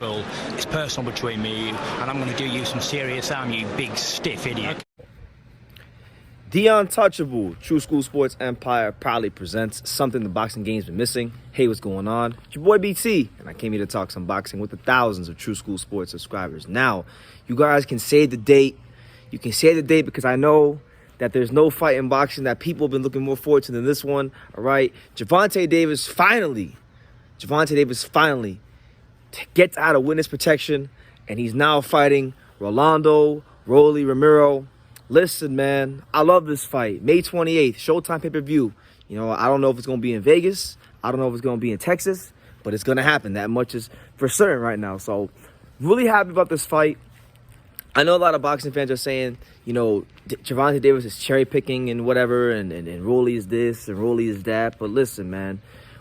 Well, it's personal between me and you, and I'm going to do you some serious harm, you big stiff idiot. The Untouchable True School Sports Empire proudly presents something the boxing game's been missing. Hey, what's going on? It's your boy BT, and I came here to talk some boxing with the thousands of True School Sports subscribers. Now, you guys can save the date. You can save the date because I know that there's no fight in boxing that people have been looking more forward to than this one. All right, Gervonta Davis finally gets out of witness protection, and he's now fighting Romero. Listen, man, I love this fight. May 28th, Showtime pay-per-view. You know, I don't know if it's going to be in Vegas. I don't know if it's going to be in Texas, but it's going to happen. That much is for certain right now. So, really happy about this fight. I know a lot of boxing fans are saying, you know, Gervonta Davis is cherry-picking and whatever, and Rolly is this and Rolly is that. But listen, man,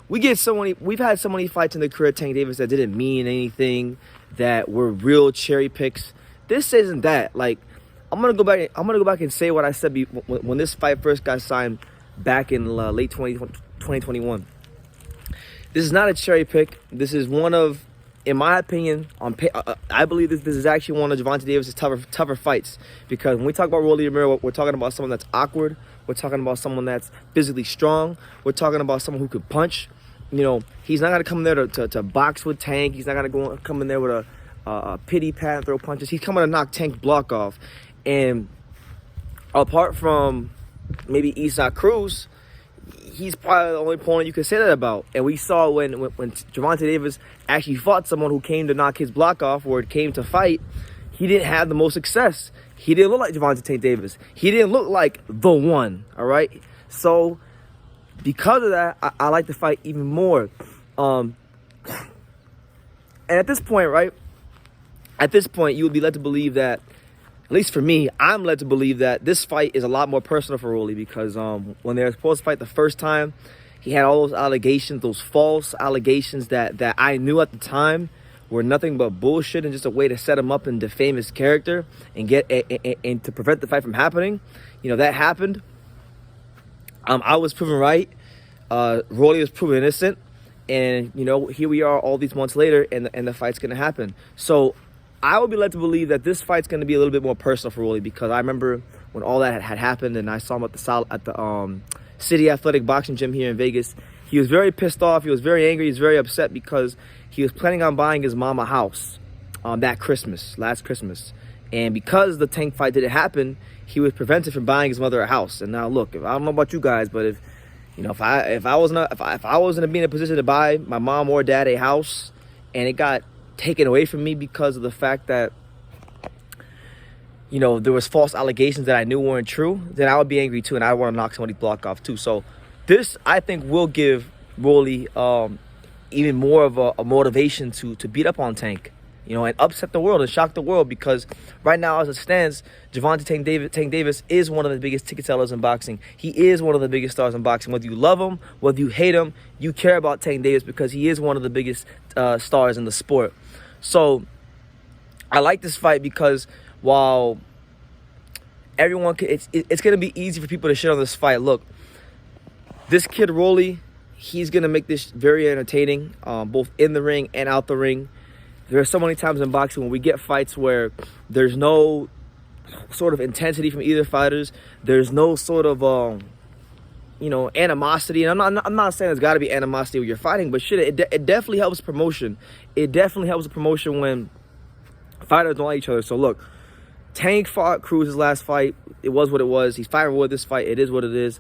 we've had so many fights in the career of Tank Davis that didn't mean anything, that were real cherry picks. This isn't that. Like, I'm gonna go back and say what I said when this fight first got signed back in late 2021. This is not a cherry pick. This is one of, in my opinion, I believe this is actually one of Gervonta Davis' tougher fights, because when we talk about Rolly Romero, we're talking about someone that's awkward. We're talking about someone that's physically strong. We're talking about someone who could punch. You know, he's not gonna come there to box with Tank. He's not gonna come in there with a pity pat and throw punches. He's coming to knock Tank's block off. And apart from maybe Isaac Cruz, he's probably the only opponent you can say that about. And we saw when Gervonta Davis actually fought someone who came to knock his block off, or it came to fight, he didn't have the most success. He didn't look like Gervonta Davis. He didn't look like the one, all right? So, because of that, I like the fight even more. And at this point, right? At this point, you would be led to believe that, at least for me, I'm led to believe that this fight is a lot more personal for Rolly, because when they were supposed to fight the first time, he had all those allegations, those false allegations that I knew at the time were nothing but bullshit and just a way to set him up and defame his character and and to prevent the fight from happening. You know, that happened. I was proven right. Rolly was proven innocent. And, you know, here we are all these months later, and the fight's going to happen. So I would be led to believe that this fight's going to be a little bit more personal for Rolly, because I remember when all that had happened and I saw him at the City Athletic Boxing Gym here in Vegas. He was very pissed off. He was very angry. He was very upset because he was planning on buying his mom a house last Christmas. And because the Tank fight didn't happen, he was prevented from buying his mother a house. And now, look, I don't know about you guys, but if I wasn't be in a position to buy my mom or dad a house, and it got taken away from me because of the fact that, you know, there was false allegations that I knew weren't true, then I would be angry too, and I want to knock somebody's block off too. So this, I think, will give Rolly even more of a motivation to beat up on Tank, you know, and upset the world and shock the world, because right now, as it stands, Gervonta Tank Davis is one of the biggest ticket sellers in boxing. He is one of the biggest stars in boxing. Whether you love him, whether you hate him, you care about Tank Davis because he is one of the biggest stars in the sport. So I like this fight because while everyone it's going to be easy for people to shit on this fight. Look, this kid Rolly, he's going to make this very entertaining, both in the ring and out the ring. There are so many times in boxing when we get fights where there's no sort of intensity from either fighters. There's no sort of, you know, animosity. And I'm not saying there's got to be animosity when you're fighting, but shit, it definitely helps promotion. It definitely helps the promotion when fighters don't like each other. So look, Tank fought Cruz's last fight. It was what it was. He's fighting with this fight. It is what it is.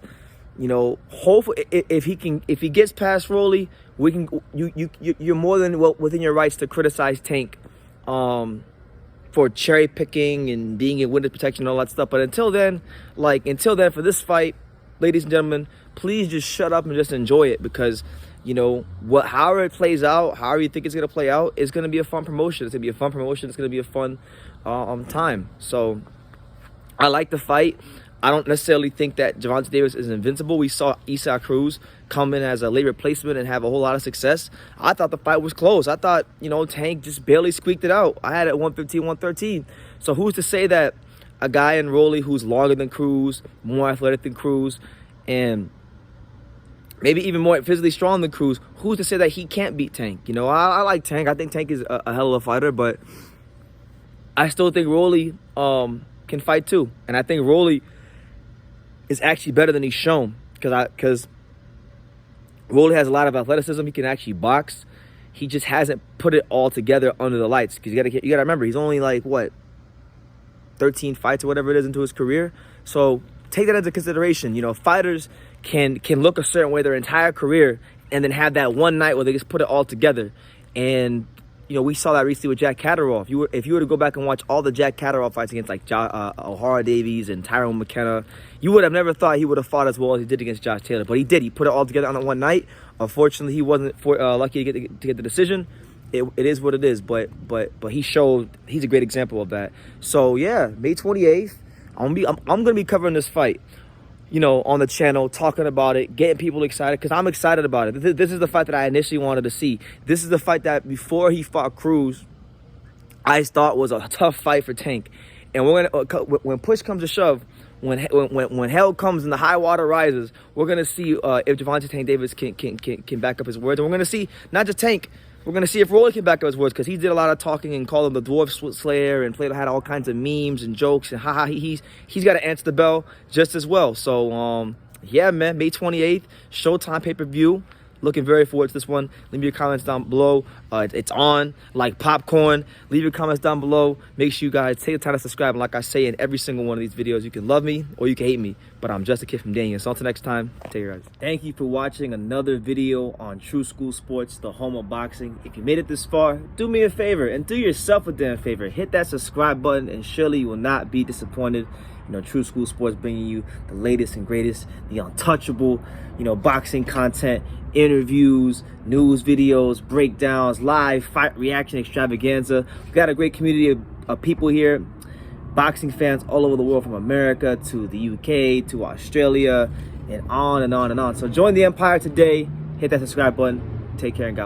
You know, hopefully, if he gets past Rolly, you're more than well within your rights to criticize Tank for cherry picking and being in witness protection and all that stuff. But until then, for this fight, ladies and gentlemen, please just shut up and just enjoy it, because, you know, however it plays out, however you think it's gonna play out, it's gonna be a fun promotion. It's gonna be a fun promotion. It's gonna be a fun time. So I like the fight. I don't necessarily think that Gervonta Davis is invincible. We saw Isaac Cruz come in as a late replacement and have a whole lot of success. I thought the fight was close. I thought, you know, Tank just barely squeaked it out. I had it 115, 113. So who's to say that a guy in Rolly who's longer than Cruz, more athletic than Cruz, and maybe even more physically strong than Cruz. Who's to say that he can't beat Tank? You know, I like Tank. I think Tank is a hell of a fighter, but I still think Rolly can fight too. And I think Rolly is actually better than he's shown because Rolly has a lot of athleticism. He can actually box. He just hasn't put it all together under the lights. Because you gotta remember, he's only like, what, 13 fights or whatever it is into his career. So take that into consideration. You know, fighters can look a certain way their entire career and then have that one night where they just put it all together. And, you know, we saw that recently with Jack Catterall. If you were to go back and watch all the Jack Catterall fights against like O'Hara Davies and Tyrone McKenna, you would have never thought he would have fought as well as he did against Josh Taylor. But he did. He put it all together on that one night. Unfortunately, he wasn't lucky to get the decision. It is what it is. But he showed he's a great example of that. So yeah, May 28th, I'm gonna be covering this fight, you know, on the channel, talking about it, getting people excited, because I'm excited about it. This is the fight that I initially wanted to see. This is the fight that before he fought Cruz, I thought was a tough fight for Tank. And when push comes to shove, when hell comes and the high water rises, we're gonna see if Gervonta Tank Davis can back up his words, and we're gonna see not just Tank. We're going to see if Rolly can back up his words, because he did a lot of talking and called him the Dwarf Slayer and had all kinds of memes and jokes, and haha, he's got to answer the bell just as well. So, yeah, man, May 28th, Showtime pay-per-view. Looking very forward to this one. Leave me your comments down below. It's on like popcorn. Leave your comments down below. Make sure you guys take the time to subscribe. And like I say in every single one of these videos, you can love me or you can hate me, but I'm just a kid from Daniel. So until next time, take care, guys. Thank you for watching another video on True School Sports, the home of boxing. If you made it this far, do me a favor and do yourself a damn favor. Hit that subscribe button and surely you will not be disappointed. You know, True School Sports bringing you the latest and greatest, the untouchable, you know, boxing content, interviews, news videos, breakdowns, live fight reaction extravaganza. We've got a great community of people here, boxing fans all over the world, from America to the UK to Australia and on and on and on. So join the empire today. Hit that subscribe button. Take care and God bless.